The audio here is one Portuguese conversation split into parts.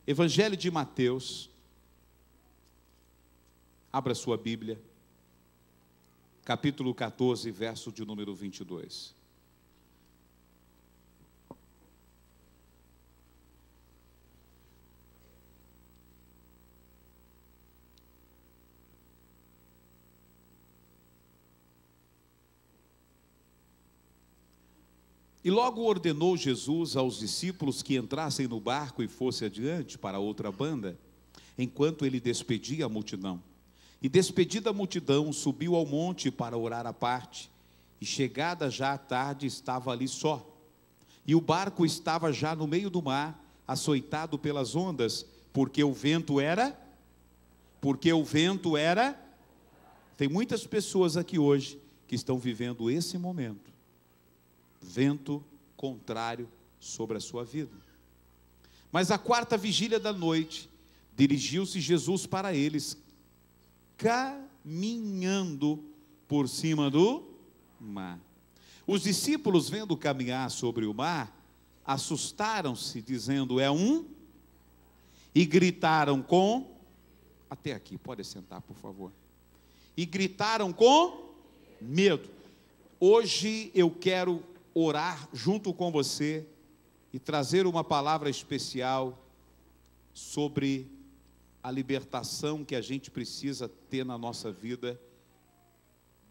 Evangelho de Mateus, abra sua Bíblia, capítulo 14, verso de número 22. E logo ordenou Jesus aos discípulos que entrassem no barco e fossem adiante para outra banda, enquanto ele despedia a multidão. E despedida a multidão, subiu ao monte para orar à parte, e chegada já a tarde, estava ali só. E o barco estava já no meio do mar, açoitado pelas ondas, porque o vento era... Tem muitas pessoas aqui hoje que estão vivendo esse momento. Vento contrário sobre a sua vida. Mas à quarta vigília da noite, dirigiu-se Jesus para eles, caminhando por cima do mar. Os discípulos, vendo caminhar sobre o mar, assustaram-se, dizendo, e gritaram com... Até aqui, pode sentar, por favor. E gritaram com medo. Hoje eu quero orar junto com você e trazer uma palavra especial sobre a libertação que a gente precisa ter na nossa vida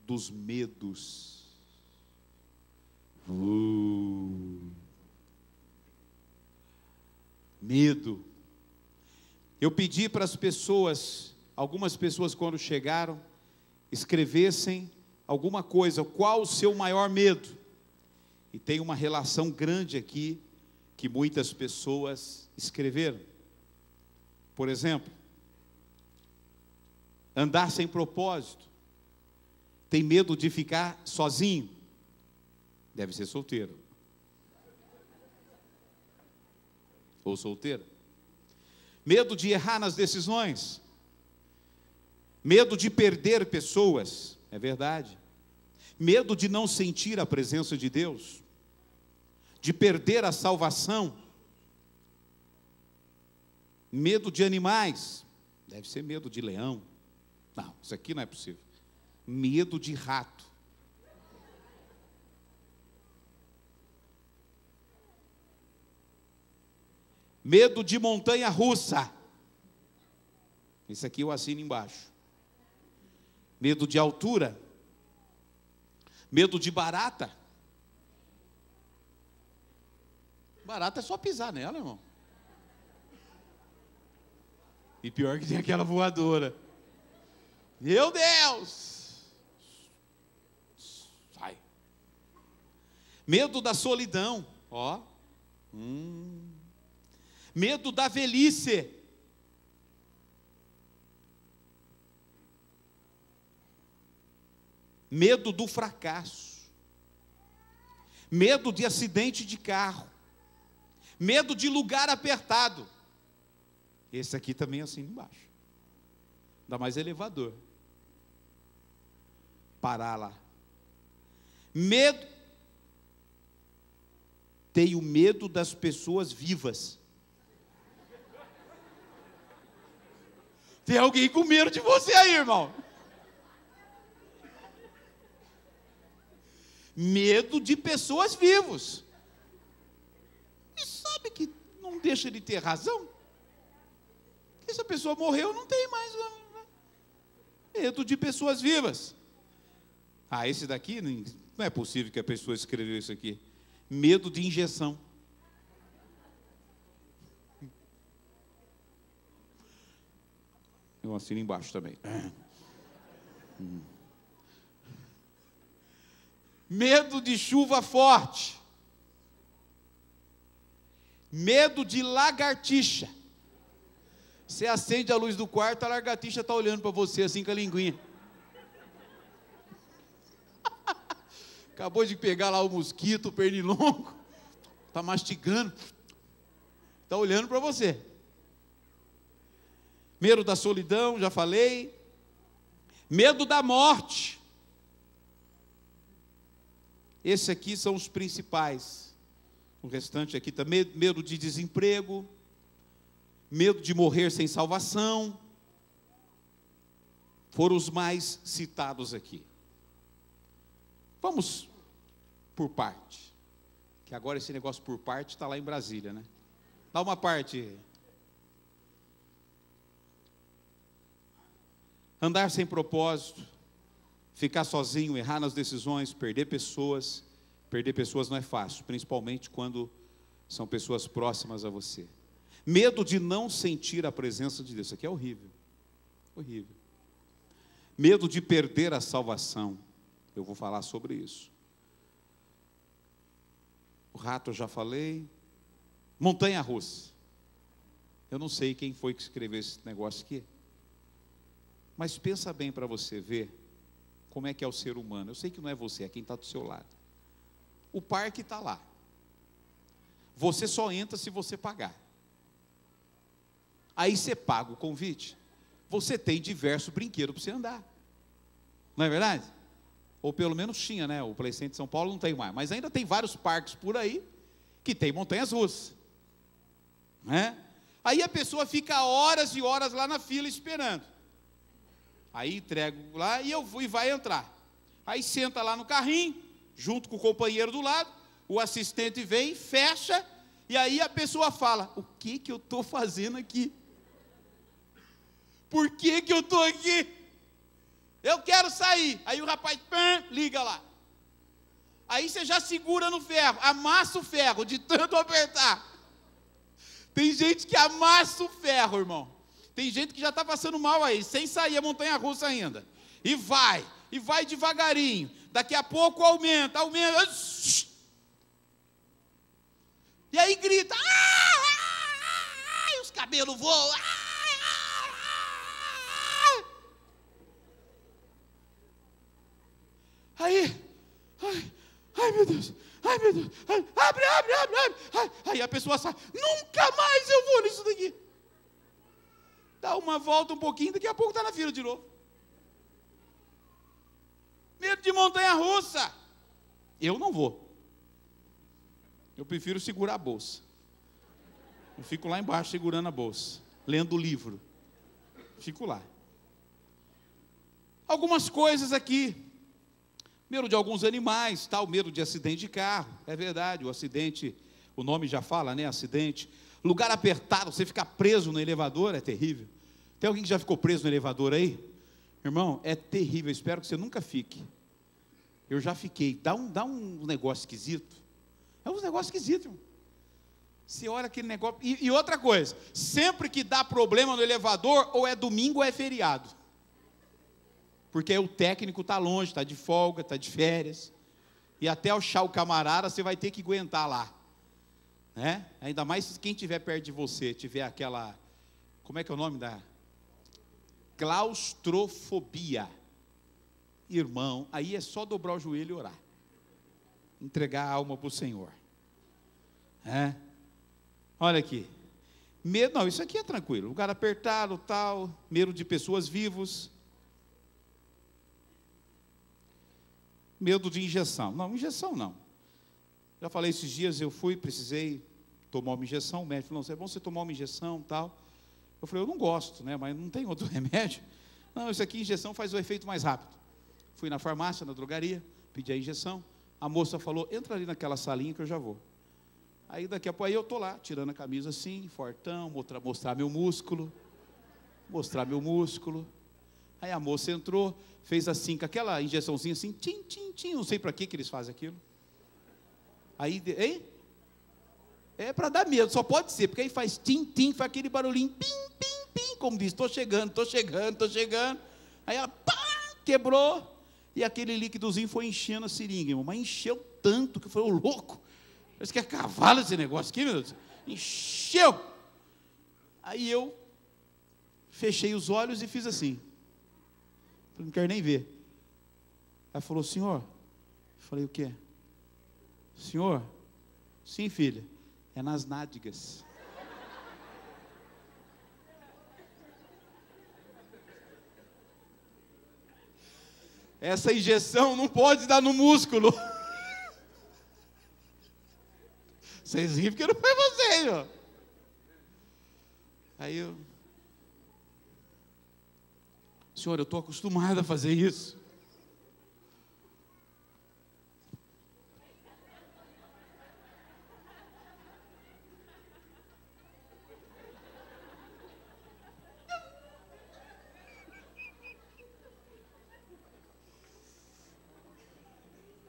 dos medos. Medo. Eu pedi para as pessoas, algumas pessoas quando chegaram, escrevessem alguma coisa, qual o seu maior medo? E tem uma relação grande aqui, que muitas pessoas escreveram. Por exemplo, andar sem propósito. Tem medo de ficar sozinho. Deve ser solteiro. Ou solteira. Medo de errar nas decisões. Medo de perder pessoas. É verdade. Medo de não sentir a presença de Deus. De perder a salvação. Medo de animais. Deve ser medo de leão. Não, isso aqui não é possível. Medo de rato. Medo de montanha russa. Isso aqui eu assino embaixo. Medo de altura. Medo de barata. Barata é só pisar nela, irmão. E pior que tem aquela voadora. Meu Deus! Sai. Medo da solidão. Ó. Medo da velhice. Medo do fracasso. Medo de acidente de carro. Medo de lugar apertado. Esse aqui também é assim embaixo. Ainda mais elevador. Parar lá. Medo. Tenho medo das pessoas vivas. Tem alguém com medo de você aí, irmão. Medo de pessoas vivas. E sabe que não deixa de ter razão? Porque se a pessoa morreu, não tem mais. Medo de pessoas vivas. Ah, esse daqui, não é possível que a pessoa escreveu isso aqui. Medo de injeção. Eu assino embaixo também. Medo de chuva forte. Medo de lagartixa. Você acende a luz do quarto, a lagartixa está olhando para você assim com a linguinha. Acabou de pegar lá o mosquito, o pernilongo. Está mastigando. Está olhando para você. Medo da solidão, já falei. Medo da morte. Esses aqui são os principais. O restante aqui está medo de desemprego, medo de morrer sem salvação. Foram os mais citados aqui. Vamos por parte. Que agora esse negócio por parte está lá em Brasília, né? Dá uma parte. Andar sem propósito, ficar sozinho, errar nas decisões, perder pessoas. Perder pessoas não é fácil, principalmente quando são pessoas próximas a você. Medo de não sentir a presença de Deus. Isso aqui é horrível. Horrível. Medo de perder a salvação. Eu vou falar sobre isso. O rato eu já falei. Montanha-russa. Eu não sei quem foi que escreveu esse negócio aqui. Mas pensa bem para você ver como é que é o ser humano. Eu sei que não é você, é quem está do seu lado. O parque está lá. Você só entra se você pagar. Aí você paga o convite. Você tem diversos brinquedos para você andar. Não é verdade? Ou pelo menos tinha, né? O Play Center de São Paulo não tem mais. Mas ainda tem vários parques por aí que tem montanhas russas. Né? Aí a pessoa fica horas e horas lá na fila esperando. Aí entrego lá e vai entrar. Aí senta lá no carrinho, junto com o companheiro do lado, o assistente vem, fecha, e aí a pessoa fala: o que eu estou fazendo aqui? Por que eu estou aqui? Eu quero sair. Aí o rapaz liga lá. Aí você já segura no ferro, amassa o ferro de tanto apertar. Tem gente que amassa o ferro, irmão. Tem gente que já está passando mal aí, sem sair a montanha-russa ainda. E vai devagarinho. Daqui a pouco aumenta. E aí grita. Os cabelos voam. Aí, ai meu Deus, abre. Aí a pessoa sai, nunca mais eu vou nisso daqui. Dá uma volta um pouquinho, daqui a pouco está na fila de novo. Medo de montanha-russa. Eu não vou. Eu prefiro segurar a bolsa. Eu fico lá embaixo segurando a bolsa, lendo o livro. Fico lá. Algumas coisas aqui. Medo de alguns animais, tal, medo de acidente de carro. É verdade, o acidente, o nome já fala, né? Acidente. Lugar apertado, você ficar preso no elevador é terrível. Tem alguém que já ficou preso no elevador aí? Irmão, é terrível, eu espero que você nunca fique. Eu já fiquei. Dá um negócio esquisito. É um negócio esquisito, irmão. Você olha aquele negócio. E outra coisa, sempre que dá problema no elevador, ou é domingo ou é feriado. Porque o técnico está longe, está de folga, está de férias. E até achar o camarada, você vai ter que aguentar lá. Né? Ainda mais se quem estiver perto de você, tiver aquela, como é que é o nome da? Claustrofobia. Irmão, aí é só dobrar o joelho e orar. Entregar a alma para o Senhor. Olha aqui. Medo, não, isso aqui é tranquilo. Lugar apertado, tal. Medo de pessoas vivas. Medo de injeção. Não, injeção não. Já falei esses dias, precisei tomar uma injeção. O médico falou: não, é bom você tomar uma injeção, tal. Eu falei: eu não gosto, né? Mas não tem outro remédio. Não, isso aqui, injeção faz o efeito mais rápido. Fui na farmácia, na drogaria, pedi a injeção. A moça falou: entra ali naquela salinha que eu já vou. Aí daqui a pouco eu estou lá, tirando a camisa assim, fortão, mostrar meu músculo. Aí a moça entrou, fez assim, com aquela injeçãozinha assim, tim, não sei para que eles fazem aquilo. Aí, hein? É para dar medo, só pode ser, porque aí faz tim, faz aquele barulhinho, pim, como diz, estou chegando. Aí ela, pá, quebrou, e aquele líquidozinho foi enchendo a seringa, irmão, mas encheu tanto que foi o louco. Parece que é cavalo esse negócio aqui, meu Deus. Encheu. Aí eu fechei os olhos e fiz assim. Não quero nem ver. Ela falou: senhor? Eu falei: o quê? Senhor? Sim, filha. É nas nádegas. Essa injeção não pode dar no músculo. Vocês riem porque não foi vocês, ó. Aí eu, Senhor, eu estou acostumado a fazer isso.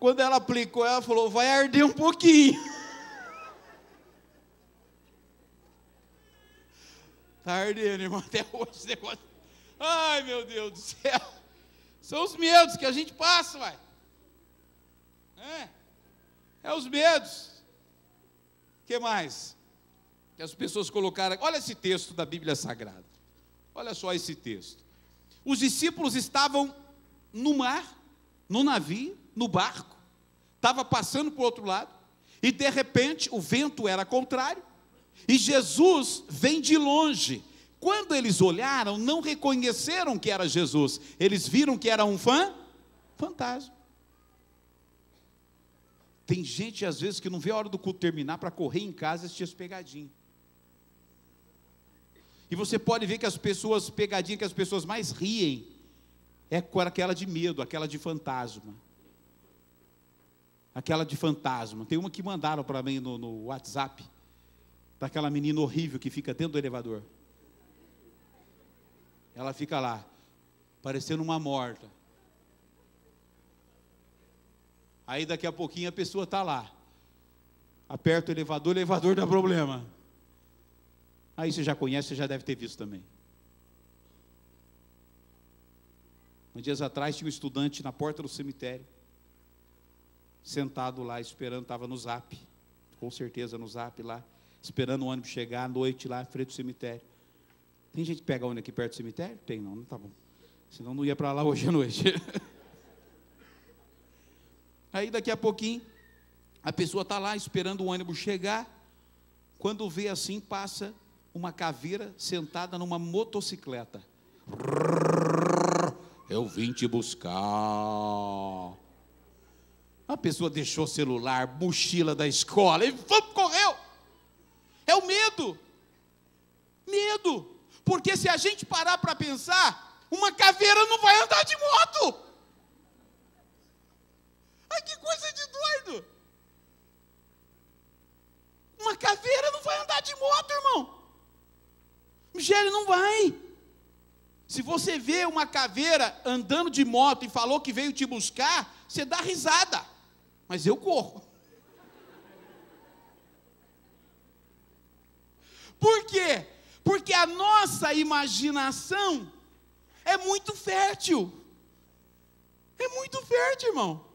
Quando ela aplicou, ela falou, vai arder um pouquinho. Está ardendo, irmão, até hoje esse negócio. Ai, meu Deus do céu. São os medos que a gente passa, vai. É os medos. O que mais? Que as pessoas colocaram. Olha esse texto da Bíblia Sagrada. Olha só esse texto. Os discípulos estavam no mar, no navio, no barco. Estava passando para o outro lado. E de repente o vento era contrário. E Jesus vem de longe. Quando eles olharam, não reconheceram que era Jesus. Eles viram que era um fantasma. Tem gente, às vezes, que não vê a hora do culto terminar para correr em casa e assistir as pegadinhas. E você pode ver que as pessoas, pegadinha que as pessoas mais riem, é aquela de medo, aquela de fantasma. Aquela de fantasma. Tem uma que mandaram para mim no WhatsApp, daquela menina horrível que fica dentro do elevador. Ela fica lá, parecendo uma morta. Aí daqui a pouquinho a pessoa está lá. Aperta o elevador dá problema. Aí você já conhece, você já deve ter visto também. Uns dias atrás tinha um estudante na porta do cemitério, sentado lá, esperando, estava no Zap, com certeza no Zap lá, esperando o ônibus chegar à noite lá, em frente do cemitério. Tem gente que pega ônibus aqui perto do cemitério? Tem não, tá bom. Senão não ia para lá hoje à noite. Aí daqui a pouquinho, a pessoa está lá esperando o ônibus chegar, quando vê assim, passa uma caveira sentada numa motocicleta. Eu vim te buscar. A pessoa deixou o celular, mochila da escola e correu. É o medo. Medo. Porque se a gente parar para pensar, uma caveira não vai andar de moto. Ai, que coisa de doido. Uma caveira não vai andar de moto, irmão. Michele, não vai. Se você vê uma caveira andando de moto e falou que veio te buscar, você dá risada. Mas eu corro. Por quê? Porque a nossa imaginação é muito fértil. É muito fértil, irmão.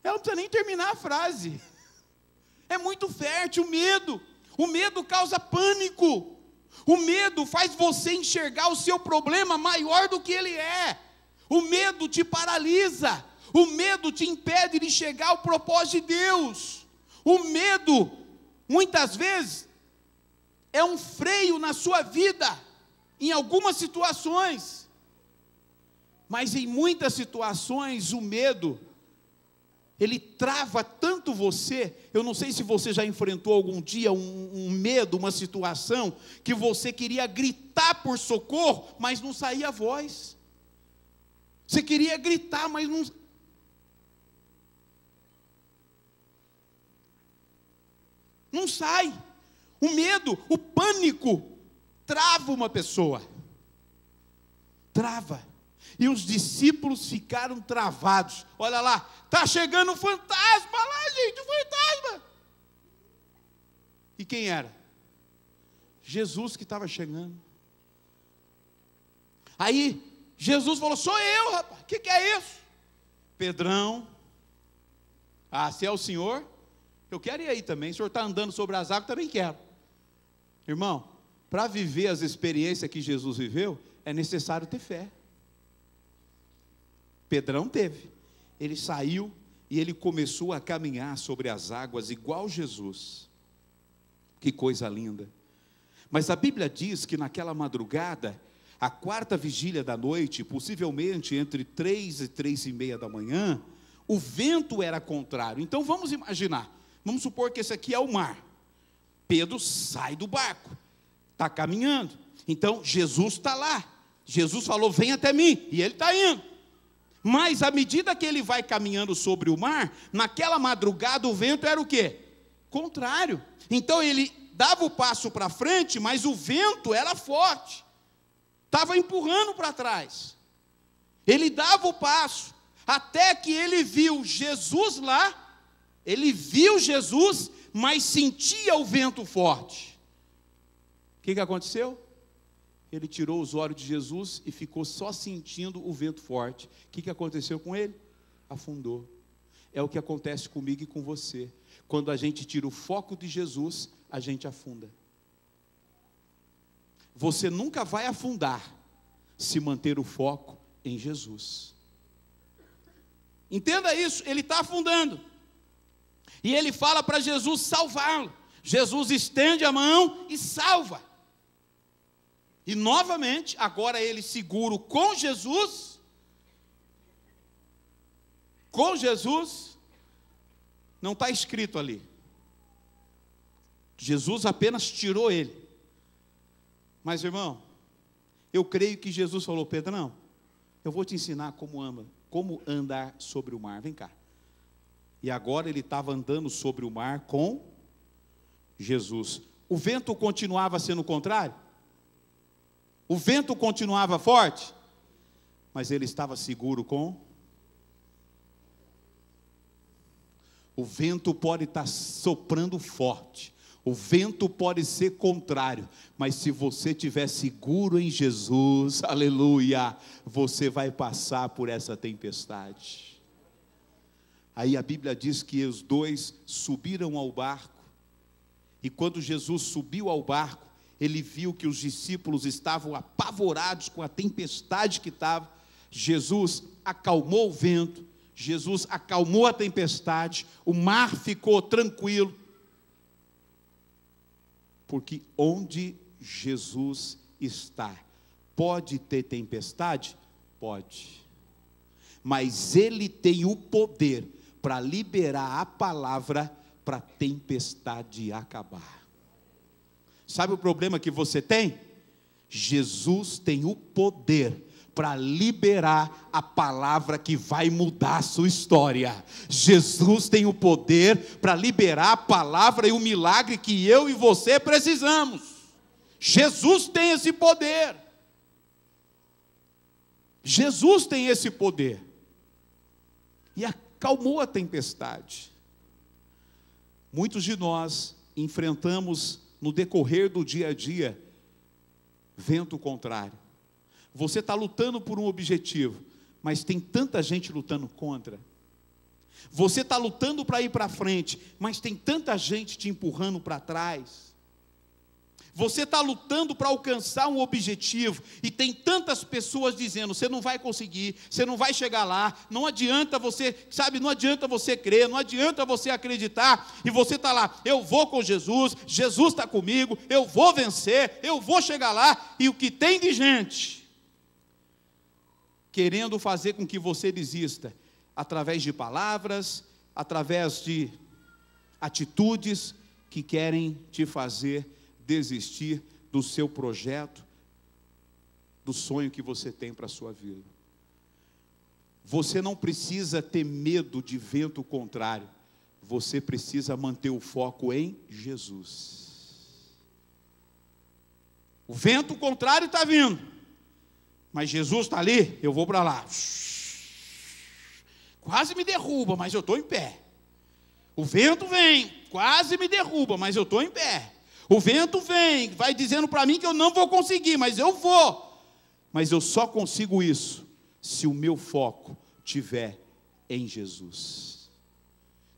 Ela não precisa nem terminar a frase. É muito fértil o medo. O medo causa pânico. O medo faz você enxergar o seu problema maior do que ele é. O medo te paralisa. O medo te impede de chegar ao propósito de Deus. O medo, muitas vezes, é um freio na sua vida, em algumas situações. Mas em muitas situações, o medo, ele trava tanto você. Eu não sei se você já enfrentou algum dia um medo, uma situação, que você queria gritar por socorro, mas não saía a voz. Você queria gritar, mas não sai. O medo, o pânico, trava uma pessoa. Trava. E os discípulos ficaram travados. Olha lá, está chegando um fantasma lá, gente, um fantasma. E quem era? Jesus que estava chegando. Aí, Jesus falou, sou eu, rapaz, o que é isso? Pedrão, se é o Senhor, eu quero ir aí também. O Senhor está andando sobre as águas, também quero. Irmão, para viver as experiências que Jesus viveu, é necessário ter fé. Pedrão teve. Ele saiu e ele começou a caminhar sobre as águas igual Jesus. Que coisa linda. Mas a Bíblia diz que naquela madrugada, a quarta vigília da noite, possivelmente entre 3 e 3:30 da manhã, o vento era contrário. Então vamos imaginar, vamos supor que esse aqui é o mar. Pedro sai do barco, está caminhando, Então, Jesus está lá. Jesus falou, vem até mim, e ele está indo. Mas, à medida que ele vai caminhando sobre o mar, naquela madrugada o vento era o quê? Contrário. Então, ele dava o passo para frente, mas o vento era forte. Estava empurrando para trás. Ele dava o passo, até que ele viu Jesus lá. Ele viu Jesus, mas sentia o vento forte. O que aconteceu? Ele tirou os olhos de Jesus e ficou só sentindo o vento forte. O que aconteceu com ele? Afundou. É o que acontece comigo e com você. Quando a gente tira o foco de Jesus, a gente afunda. Você nunca vai afundar se manter o foco em Jesus. Entenda isso, ele está afundando. E ele fala para Jesus salvá-lo. Jesus estende a mão e salva. E novamente, agora ele seguro com Jesus, não está escrito ali. Jesus apenas tirou ele. Mas, irmão, eu creio que Jesus falou, Pedrão, eu vou te ensinar como andar sobre o mar, vem cá. E agora ele estava andando sobre o mar com Jesus. O vento continuava sendo contrário? O vento continuava forte? Mas ele estava seguro com? O vento pode estar soprando forte. O vento pode ser contrário, mas se você estiver seguro em Jesus, aleluia, você vai passar por essa tempestade. Aí a Bíblia diz que os dois subiram ao barco, e quando Jesus subiu ao barco, ele viu que os discípulos estavam apavorados com a tempestade que estava. Jesus acalmou o vento, Jesus acalmou a tempestade, o mar ficou tranquilo. Porque onde Jesus está, pode ter tempestade? Pode. Mas Ele tem o poder para liberar a palavra para a tempestade acabar. Sabe o problema que você tem? Jesus tem o poder para liberar a palavra que vai mudar a sua história. Jesus tem o poder para liberar a palavra e o milagre que eu e você precisamos. Jesus tem esse poder. Jesus tem esse poder. E acalmou a tempestade. Muitos de nós enfrentamos no decorrer do dia a dia vento contrário. Você está lutando por um objetivo, mas tem tanta gente lutando contra. Você está lutando para ir para frente, mas tem tanta gente te empurrando para trás. Você está lutando para alcançar um objetivo, e tem tantas pessoas dizendo, você não vai conseguir, você não vai chegar lá, não adianta você, sabe, não adianta você crer, não adianta você acreditar, e você está lá, eu vou com Jesus, Jesus está comigo, eu vou vencer, eu vou chegar lá, e o que tem de gente querendo fazer com que você desista, através de palavras, através de atitudes que querem te fazer desistir do seu projeto, do sonho que você tem para a sua vida. Você não precisa ter medo de vento contrário, você precisa manter o foco em Jesus. O vento contrário está vindo, mas Jesus está ali, eu vou para lá. Quase me derruba, mas eu estou em pé. O vento vem, quase me derruba, mas eu estou em pé. O vento vem, vai dizendo para mim que eu não vou conseguir, mas eu vou. Mas eu só consigo isso se o meu foco estiver em Jesus.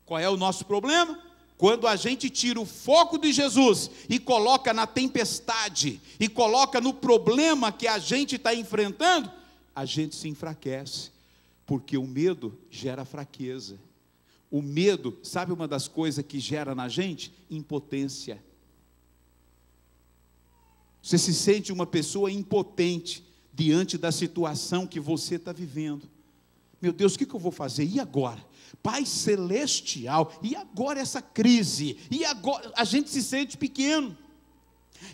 Qual é o nosso problema? Quando a gente tira o foco de Jesus e coloca na tempestade, e coloca no problema que a gente está enfrentando, a gente se enfraquece, porque o medo gera fraqueza. O medo, sabe uma das coisas que gera na gente? Impotência. Você se sente uma pessoa impotente diante da situação que você está vivendo. Meu Deus, o que eu vou fazer? E agora? Pai Celestial, e agora essa crise? E agora? A gente se sente pequeno.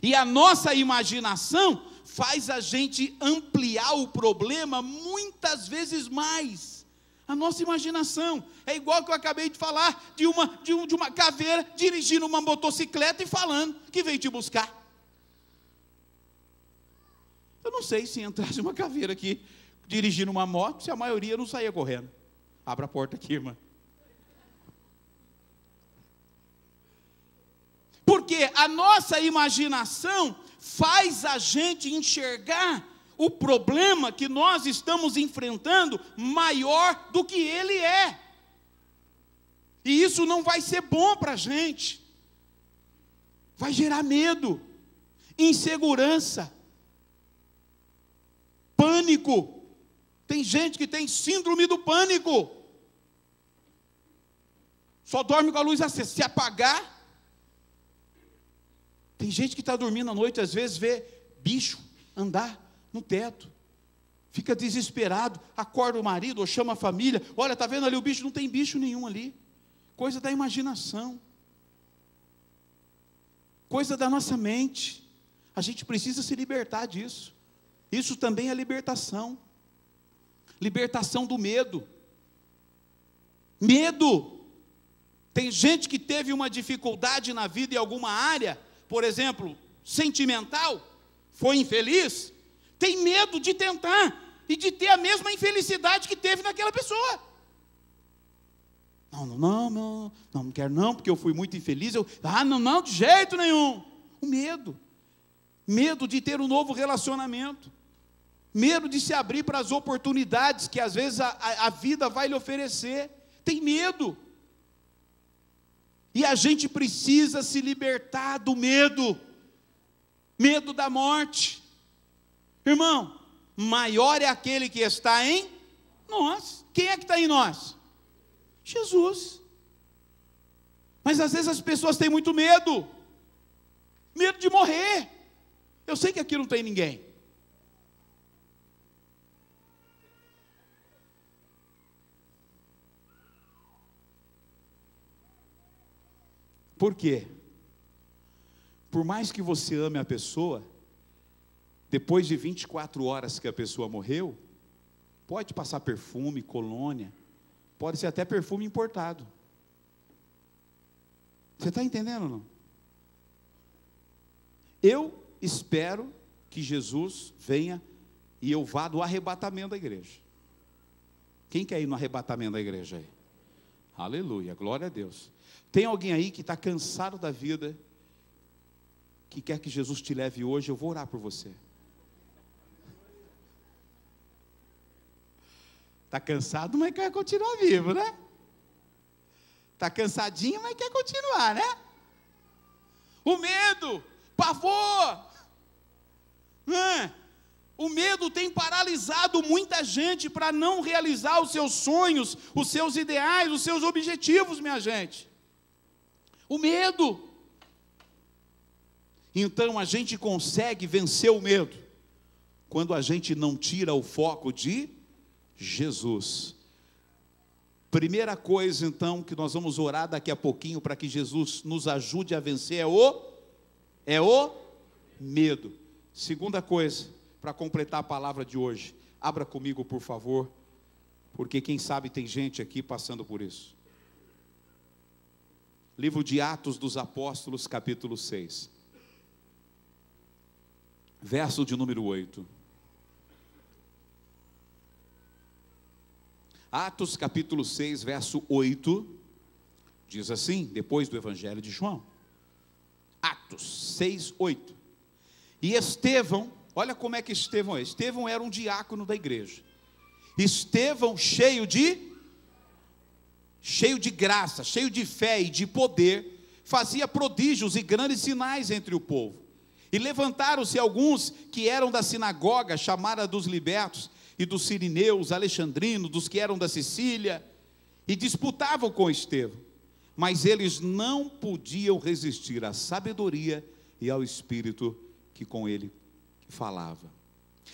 E a nossa imaginação faz a gente ampliar o problema muitas vezes mais. A nossa imaginação é igual que eu acabei de falar de uma caveira dirigindo uma motocicleta e falando que veio te buscar. Eu não sei se entrasse uma caveira aqui dirigindo uma moto, se a maioria não saía correndo. Abra a porta aqui, irmã. Porque a nossa imaginação faz a gente enxergar o problema que nós estamos enfrentando maior do que ele é. E isso não vai ser bom para a gente. Vai gerar medo, insegurança, pânico. Tem gente que tem síndrome do pânico. Só dorme com a luz acesa. Se apagar, tem gente que está dormindo à noite, às vezes vê bicho andar no teto, fica desesperado, acorda o marido ou chama a família, olha, está vendo ali o bicho? Não tem bicho nenhum ali, coisa da imaginação, coisa da nossa mente. A gente precisa se libertar disso. Isso também é libertação do medo. Medo. Tem gente que teve uma dificuldade na vida em alguma área, por exemplo, sentimental, foi infeliz, tem medo de tentar e de ter a mesma infelicidade que teve naquela pessoa. Não quero não, porque eu fui muito infeliz. Não, de jeito nenhum. O medo de ter um novo relacionamento, medo de se abrir para as oportunidades que às vezes a vida vai lhe oferecer. Tem medo. E a gente precisa se libertar do medo da morte. Irmão, maior é aquele que está em nós. Quem é que está em nós? Jesus. Mas às vezes as pessoas têm muito medo de morrer. Eu sei que aqui não tem ninguém. Por quê? Por mais que você ame a pessoa, depois de 24 horas que a pessoa morreu, pode passar perfume, colônia, pode ser até perfume importado. Você está entendendo ou não? Eu espero que Jesus venha e eu vá do arrebatamento da igreja. Quem quer ir no arrebatamento da igreja aí? Aleluia, glória a Deus. Tem alguém aí que está cansado da vida, que quer que Jesus te leve hoje? Eu vou orar por você. Está cansado, mas quer continuar vivo, né? Está cansadinho, mas quer continuar, né? O medo, pavor, o medo tem paralisado muita gente para não realizar os seus sonhos, os seus ideais, os seus objetivos, minha gente. O medo. Então a gente consegue vencer o medo quando a gente não tira o foco de Jesus. Primeira coisa então que nós vamos orar daqui a pouquinho para que Jesus nos ajude a vencer é o medo. Segunda coisa, para completar a palavra de hoje, abra comigo por favor, porque quem sabe tem gente aqui passando por isso. Livro de Atos dos Apóstolos, capítulo 6, verso de número 8. Atos capítulo 6, verso 8, diz assim, depois do Evangelho de João. Atos 6, 8. E Estevão, olha como é que Estevão é. Estevão era um diácono da igreja. Estevão cheio de graça, cheio de fé e de poder, fazia prodígios e grandes sinais entre o povo. E levantaram-se alguns que eram da sinagoga, chamada dos libertos, e dos sirineus, alexandrinos, dos que eram da Sicília, e disputavam com Estevão. Mas eles não podiam resistir à sabedoria e ao espírito que com ele falava.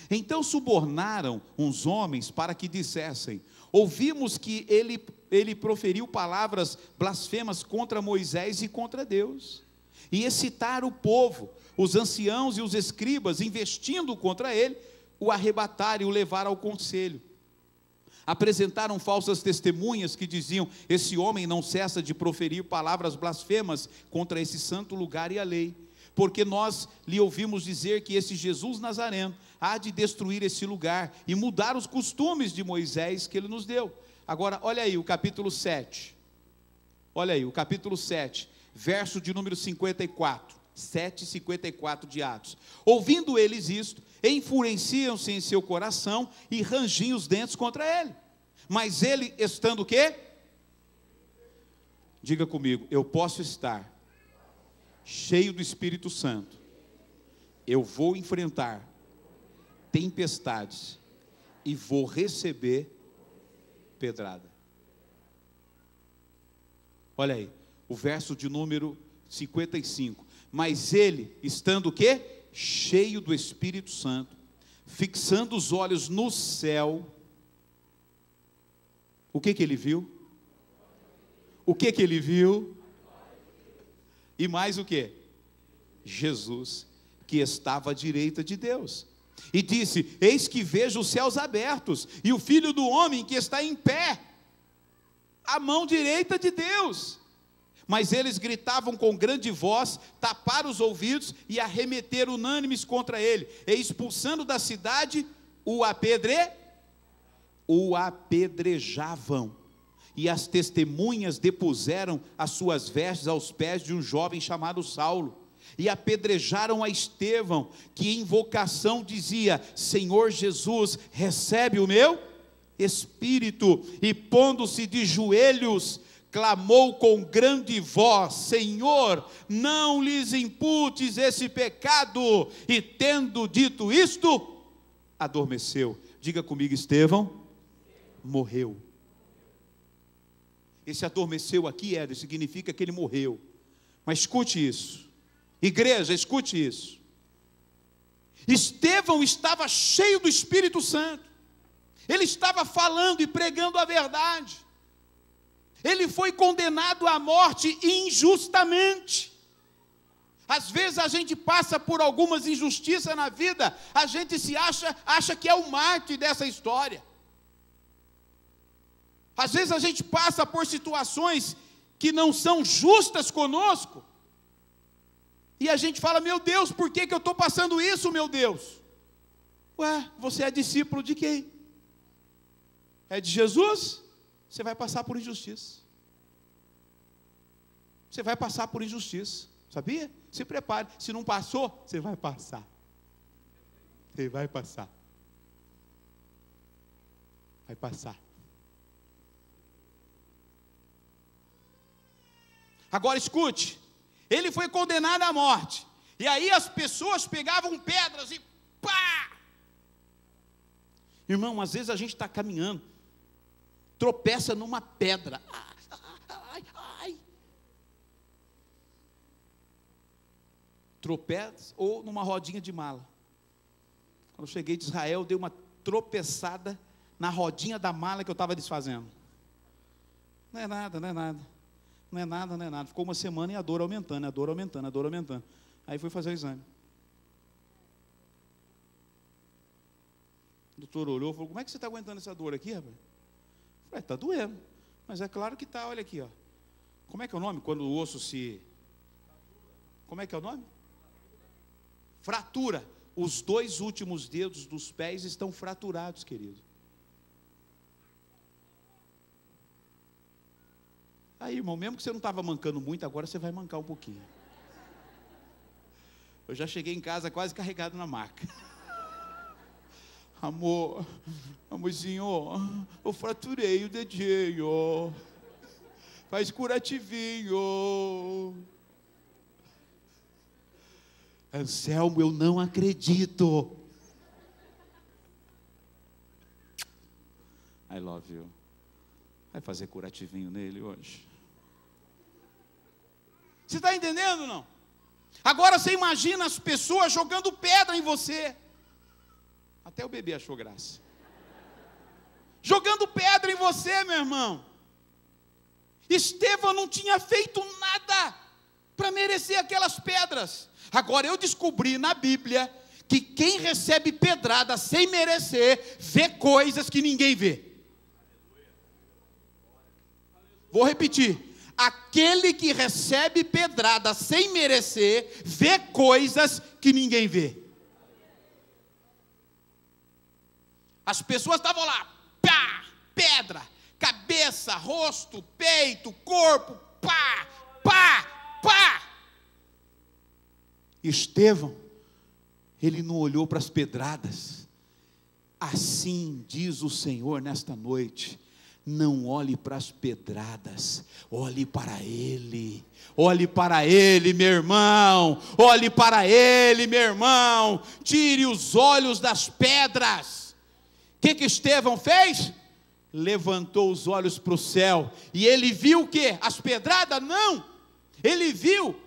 Então subornaram uns homens para que dissessem: ouvimos que ele proferiu palavras blasfemas contra Moisés e contra Deus. e excitaram o povo. Os anciãos e os escribas, investindo contra ele, o arrebataram e o levaram ao conselho. Apresentaram falsas testemunhas que diziam: esse homem não cessa de proferir palavras blasfemas contra esse santo lugar e a lei, porque nós lhe ouvimos dizer que esse Jesus Nazareno há de destruir esse lugar e mudar os costumes de Moisés que ele nos deu. Agora, olha aí o capítulo 7, olha aí o capítulo 7, verso de número 54, 7:54 de Atos. Ouvindo eles isto, enfureciam-se em seu coração e rangiam os dentes contra ele. Mas ele, estando o quê? Diga comigo: eu posso estar cheio do Espírito Santo, eu vou enfrentar tempestades e vou receber pedrada. Olha aí, o verso de número 55. Mas ele, estando o quê? Cheio do Espírito Santo, fixando os olhos no céu, o que ele viu? O que ele viu? E mais o que? Jesus, que estava à direita de Deus. E disse: eis que vejo os céus abertos, e o Filho do homem que está em pé, à mão direita de Deus. Mas eles gritavam com grande voz, taparam os ouvidos e arremeteram unânimes contra ele, e expulsando da cidade, o apedrejavam. E as testemunhas depuseram as suas vestes aos pés de um jovem chamado Saulo, e apedrejaram a Estevão, que em invocação dizia: Senhor Jesus, recebe o meu espírito. E pondo-se de joelhos, clamou com grande voz: Senhor, não lhes imputes esse pecado. E tendo dito isto, adormeceu. Diga comigo: Estevão morreu. Esse adormeceu aqui, significa que ele morreu. Mas escute isso, igreja, escute isso. Estevão estava cheio do Espírito Santo, ele estava falando e pregando a verdade. Ele foi condenado à morte injustamente. Às vezes a gente passa por algumas injustiças na vida, a gente acha que é o mártir dessa história. Às vezes a gente passa por situações que não são justas conosco, e a gente fala: meu Deus, por que eu estou passando isso, meu Deus? Ué, você é discípulo de quem? É de Jesus? Você vai passar por injustiça. Você vai passar por injustiça, sabia? Se prepare, se não passou, você vai passar. Você vai passar. Vai passar. Agora escute, ele foi condenado à morte, e aí as pessoas pegavam pedras e pá! Irmão, às vezes a gente está caminhando, tropeça numa pedra, ai. Tropeça, ou numa rodinha de mala. Quando eu cheguei de Israel, eu dei uma tropeçada na rodinha da mala que eu estava desfazendo. Não é nada. Ficou uma semana e a dor aumentando. Aí fui fazer o exame. O doutor olhou e falou: como é que você está aguentando essa dor aqui, rapaz? Eu falei: está doendo. Mas é claro que está, olha aqui, ó. Como é que é o nome? Quando o osso se... Como é que é o nome? Fratura. Os 2 últimos dedos dos pés estão fraturados, querido. Aí, irmão, mesmo que você não estava mancando muito, agora você vai mancar um pouquinho. Eu já cheguei em casa quase carregado na maca. Amorzinho, eu fraturei o dedinho. Faz curativinho. Anselmo, eu não acredito. I love you. Vai fazer curativinho nele hoje? Você está entendendo ou não? Agora você imagina as pessoas jogando pedra em você. Até o bebê achou graça. Jogando pedra em você, meu irmão. Estevão não tinha feito nada para merecer aquelas pedras. Agora eu descobri na Bíblia que quem recebe pedrada sem merecer, vê coisas que ninguém vê. Vou repetir: aquele que recebe pedrada sem merecer, vê coisas que ninguém vê. As pessoas estavam lá, pá, pedra, cabeça, rosto, peito, corpo, pá, pá, pá. Estevão, ele não olhou para as pedradas. Assim diz o Senhor nesta noite: não olhe para as pedradas, olhe para Ele. Olhe para Ele, meu irmão. Olhe para Ele, meu irmão. Tire os olhos das pedras. O que Estevão fez? Levantou os olhos para o céu. E ele viu o quê? As pedradas? Não. Ele viu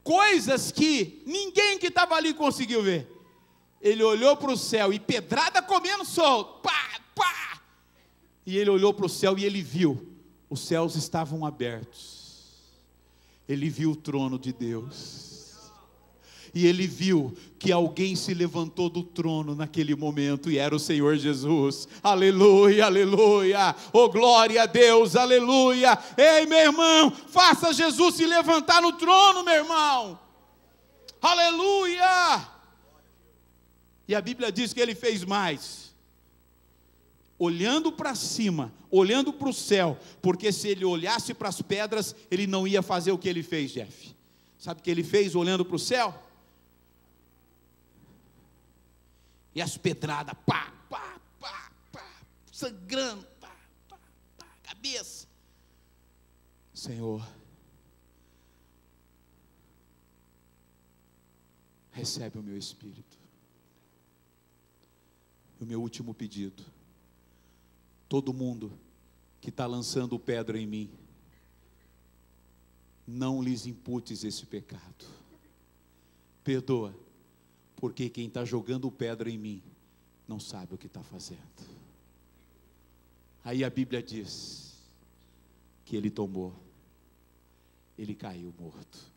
coisas que ninguém que estava ali conseguiu ver. Ele olhou para o céu e pedrada comendo solto. Pá, pá. E ele olhou para o céu e ele viu, os céus estavam abertos. Ele viu o trono de Deus. E ele viu que alguém se levantou do trono naquele momento, e era o Senhor Jesus. Aleluia, aleluia. Oh, glória a Deus, aleluia. Ei, meu irmão, faça Jesus se levantar no trono, meu irmão. Aleluia. E a Bíblia diz que ele fez mais. Olhando para cima, olhando para o céu, porque se ele olhasse para as pedras, ele não ia fazer o que ele fez, Jeff. Sabe o que ele fez olhando para o céu? E as pedradas, pá, pá, pá, pá, sangrando, pá, pá, pá, cabeça. Senhor, recebe o meu espírito. O meu último pedido: todo mundo que está lançando pedra em mim, não lhes imputes esse pecado. Perdoa, porque quem está jogando pedra em mim, não sabe o que está fazendo. Aí a Bíblia diz que ele tomou, ele caiu morto.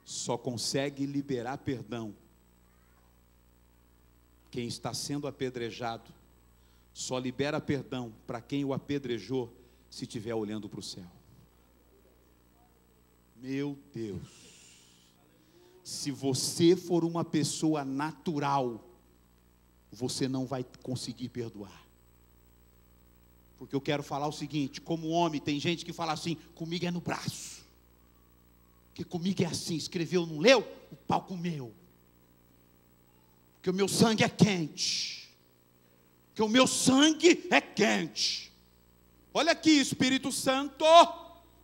Só consegue liberar perdão quem está sendo apedrejado. Só libera perdão para quem o apedrejou, se estiver olhando para o céu. Meu Deus, se você for uma pessoa natural, você não vai conseguir perdoar. Porque eu quero falar o seguinte: como homem, tem gente que fala assim: comigo é no braço, porque comigo é assim, escreveu, não leu, o pau comeu. Porque o meu sangue é quente. Porque o meu sangue é quente. Olha aqui, Espírito Santo,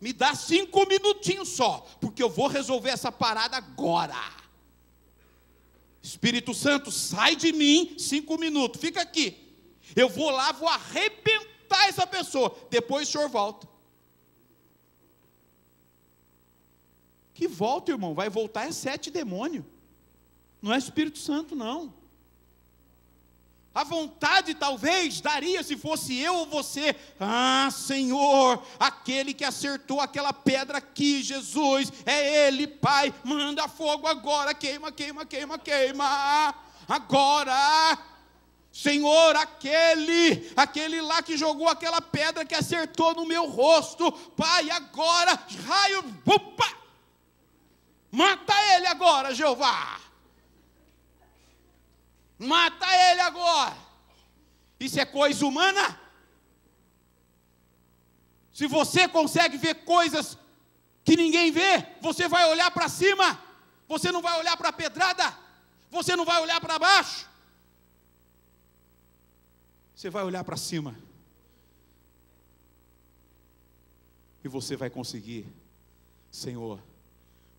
me dá 5 minutinhos só, porque eu vou resolver essa parada agora. Espírito Santo, sai de mim, 5 minutos, fica aqui. Eu vou lá, vou arrebentar essa pessoa, depois o senhor volta. Que volta, irmão? Vai voltar é 7 demônios. Não é Espírito Santo, não. A vontade talvez daria se fosse eu ou você. Ah, Senhor, aquele que acertou aquela pedra aqui, Jesus, é Ele, Pai, manda fogo agora, queima, queima, queima, queima. Agora, Senhor, aquele lá que jogou aquela pedra que acertou no meu rosto, Pai, agora, raio, opa, mata ele agora, Jeová. Mata ele agora. Isso é coisa humana? Se você consegue ver coisas que ninguém vê, você vai olhar para cima, você não vai olhar para a pedrada, você não vai olhar para baixo, você vai olhar para cima, e você vai conseguir. Senhor,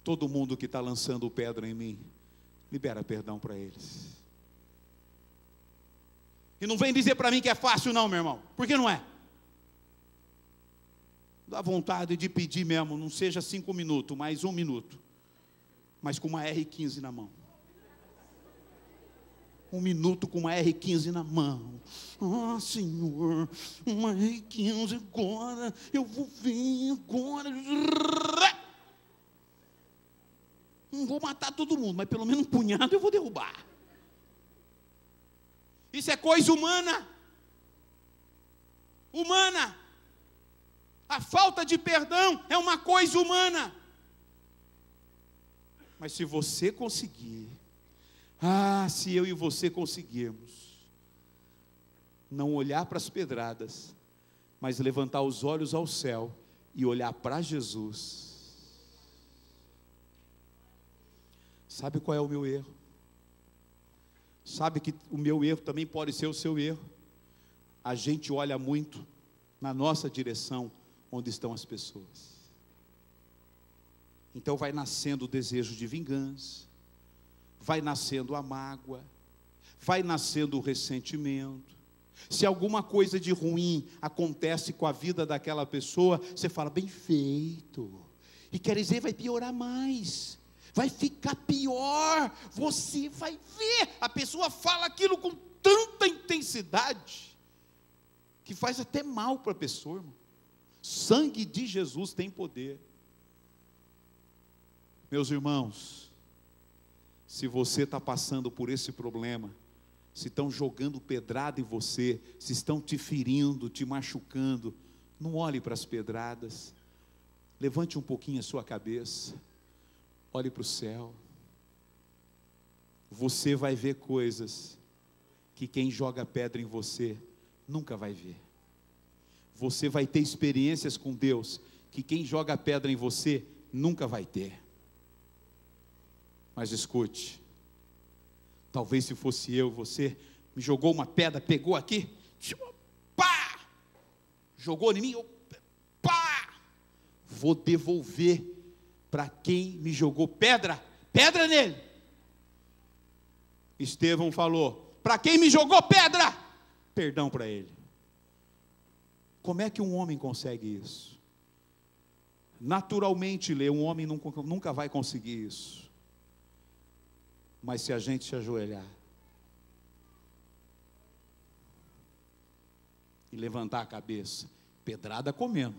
todo mundo que está lançando pedra em mim, libera perdão para eles. E não vem dizer para mim que é fácil não, meu irmão, porque não é. Dá vontade de pedir mesmo, não seja 5 minutos, mas 1 minuto, mas com uma R15 na mão. um minuto com uma R15 na mão. Ah, Senhor, uma R15 agora, eu vou ver agora. Não vou matar todo mundo, mas pelo menos um punhado eu vou derrubar. Isso é coisa humana. Humana. A falta de perdão é uma coisa humana. Mas se você conseguir, se eu e você conseguirmos, não olhar para as pedradas, mas levantar os olhos ao céu e olhar para Jesus. Sabe qual é o meu erro? Sabe que o meu erro também pode ser o seu erro. A gente olha muito na nossa direção onde estão as pessoas. Então vai nascendo o desejo de vingança, vai nascendo a mágoa, vai nascendo o ressentimento. Se alguma coisa de ruim acontece com a vida daquela pessoa, você fala, bem feito. E quer dizer, vai piorar mais. Vai ficar pior, você vai ver. A pessoa fala aquilo com tanta intensidade, que faz até mal para a pessoa, irmão. Sangue de Jesus tem poder. Meus irmãos, se você está passando por esse problema, se estão jogando pedrada em você, se estão te ferindo, te machucando, não olhe para as pedradas, levante um pouquinho a sua cabeça, olhe para o céu. Você vai ver coisas que quem joga pedra em você nunca vai ver. Você vai ter experiências com Deus que quem joga pedra em você nunca vai ter. Mas escute, talvez se fosse eu, você me jogou uma pedra, pegou aqui, pá, jogou em mim, eu, pá, vou devolver para quem me jogou pedra nele. Estevão falou, para quem me jogou pedra, perdão para ele. Como é que um homem consegue isso? Naturalmente, um homem nunca vai conseguir isso. Mas se a gente se ajoelhar e levantar a cabeça, pedrada comendo,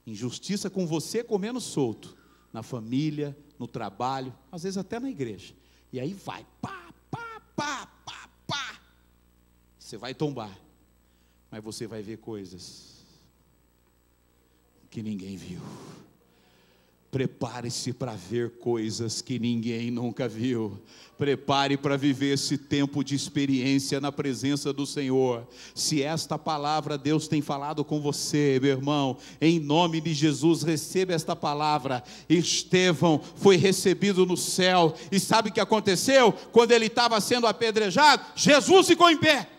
injustiça com você comendo solto, na família, no trabalho, às vezes até na igreja, e aí vai, pá, pá, pá, pá, pá, você vai tombar, mas você vai ver coisas que ninguém viu. Prepare-se para ver coisas que ninguém nunca viu. Prepare para viver esse tempo de experiência na presença do Senhor. Se esta palavra Deus tem falado com você, meu irmão, em nome de Jesus, receba esta palavra. Estevão foi recebido no céu, e sabe o que aconteceu? Quando ele estava sendo apedrejado, Jesus ficou em pé.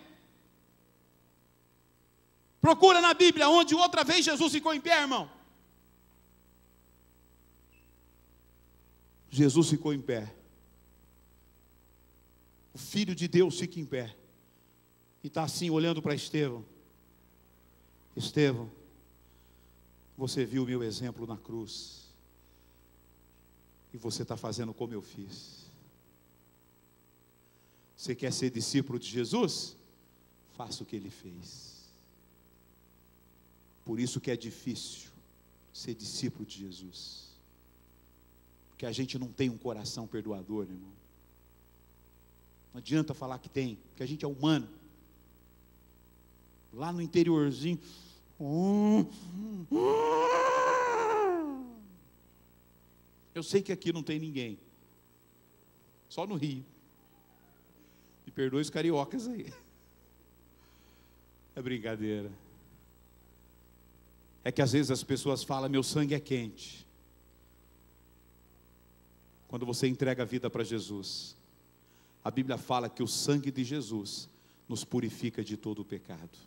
Procura na Bíblia onde outra vez Jesus ficou em pé, irmão. Jesus ficou em pé. O Filho de Deus fica em pé. E está assim olhando para Estevão. Estevão, você viu o meu exemplo na cruz. E você está fazendo como eu fiz. Você quer ser discípulo de Jesus? Faça o que ele fez. Por isso que é difícil ser discípulo de Jesus. Porque a gente não tem um coração perdoador, irmão. Não adianta falar que tem, porque a gente é humano. Lá no interiorzinho, eu sei que aqui não tem ninguém, só no Rio. Me perdoe os cariocas aí. É brincadeira. É que às vezes as pessoas falam, meu sangue é quente. Quando você entrega a vida para Jesus, a Bíblia fala que o sangue de Jesus nos purifica de todo o pecado.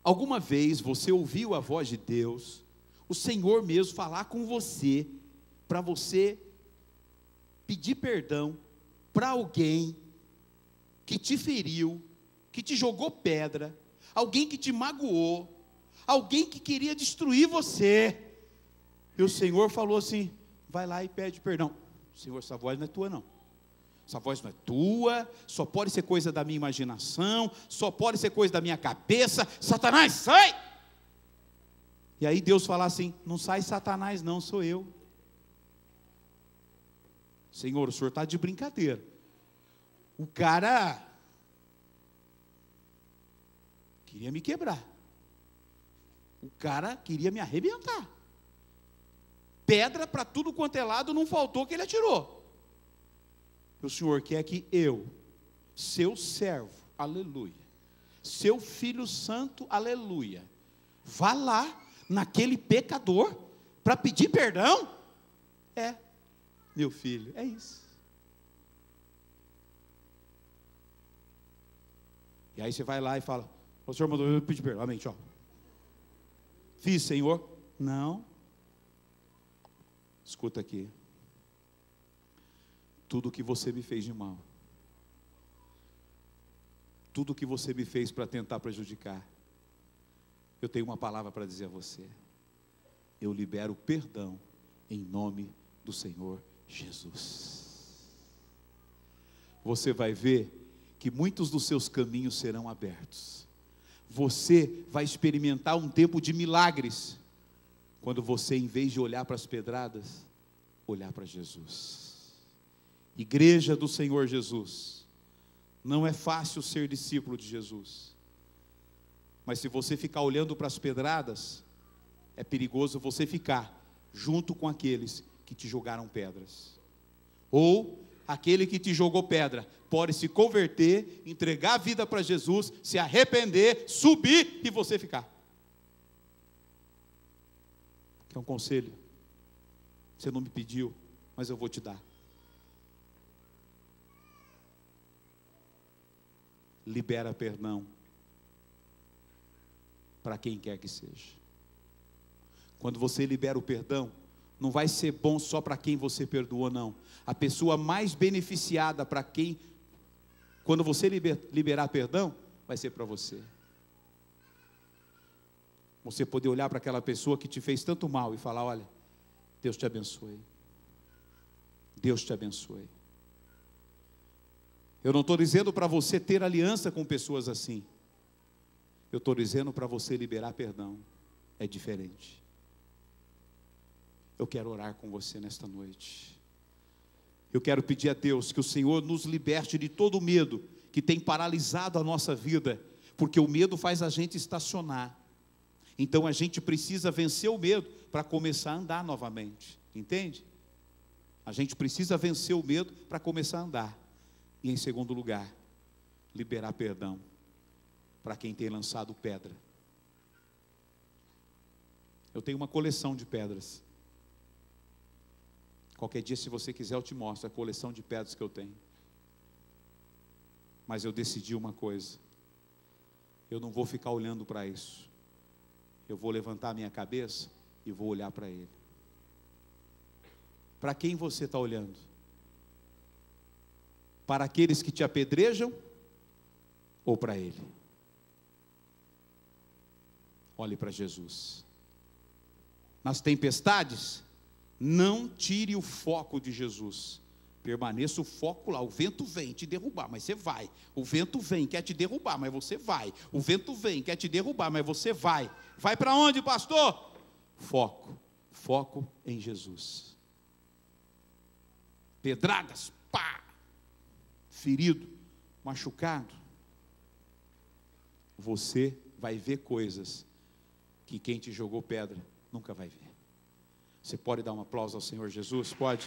Alguma vez você ouviu a voz de Deus, o Senhor mesmo falar com você, para você pedir perdão para alguém que te feriu, que te jogou pedra, alguém que te magoou, alguém que queria destruir você, e o Senhor falou assim, vai lá e pede perdão. Senhor, essa voz não é tua não. essa voz não é tua, só pode ser coisa da minha imaginação, só pode ser coisa da minha cabeça, Satanás, sai! E aí Deus fala assim, não sai Satanás não, sou eu. Senhor, o senhor está de brincadeira. O cara queria me quebrar. O cara queria me arrebentar. Pedra para tudo quanto é lado, não faltou que ele atirou. O Senhor quer que eu, seu servo, aleluia, seu filho santo, aleluia, vá lá naquele pecador para pedir perdão? É, meu filho, é isso. E aí você vai lá e fala, o Senhor mandou eu pedir perdão, amém, ó. Fiz, Senhor? Não. Escuta aqui. Tudo que você me fez de mal, tudo que você me fez para tentar prejudicar, eu tenho uma palavra para dizer a você. Eu libero perdão em nome do Senhor Jesus. Você vai ver que muitos dos seus caminhos serão abertos. Você vai experimentar um tempo de milagres, quando você, em vez de olhar para as pedradas, olhar para Jesus. Igreja do Senhor Jesus, não é fácil ser discípulo de Jesus, mas se você ficar olhando para as pedradas, é perigoso você ficar junto com aqueles que te jogaram pedras, ou aquele que te jogou pedra, pode se converter, entregar a vida para Jesus, se arrepender, subir e você ficar. Quer um conselho? Você não me pediu, mas eu vou te dar. Libera perdão para quem quer que seja. Quando você libera o perdão, não vai ser bom só para quem você perdoou, não. A pessoa mais beneficiada para quem, quando você liberar perdão, vai ser para você. Você poder olhar para aquela pessoa que te fez tanto mal e falar, olha, Deus te abençoe. Deus te abençoe. Eu não estou dizendo para você ter aliança com pessoas assim. Eu estou dizendo para você liberar perdão. É diferente. Eu quero orar com você nesta noite. Eu quero pedir a Deus que o Senhor nos liberte de todo o medo que tem paralisado a nossa vida, porque o medo faz a gente estacionar. Então a gente precisa vencer o medo para começar a andar novamente. Entende? A gente precisa vencer o medo para começar a andar. E em segundo lugar, liberar perdão para quem tem lançado pedra. Eu tenho uma coleção de pedras. Qualquer dia, se você quiser, eu te mostro a coleção de pedras que eu tenho. Mas eu decidi uma coisa. Eu não vou ficar olhando para isso. Eu vou levantar a minha cabeça e vou olhar para Ele. Para quem você está olhando? Para aqueles que te apedrejam ou para Ele? Olhe para Jesus. Nas tempestades, não tire o foco de Jesus. Permaneça o foco lá. O vento vem te derrubar, mas você vai. O vento vem, quer te derrubar, mas você vai. O vento vem, quer te derrubar, mas você vai. Vai para onde, pastor? Foco. Foco em Jesus. Pedradas, pá. Ferido, machucado. Você vai ver coisas que quem te jogou pedra nunca vai ver. Você pode dar um aplauso ao Senhor Jesus? Pode?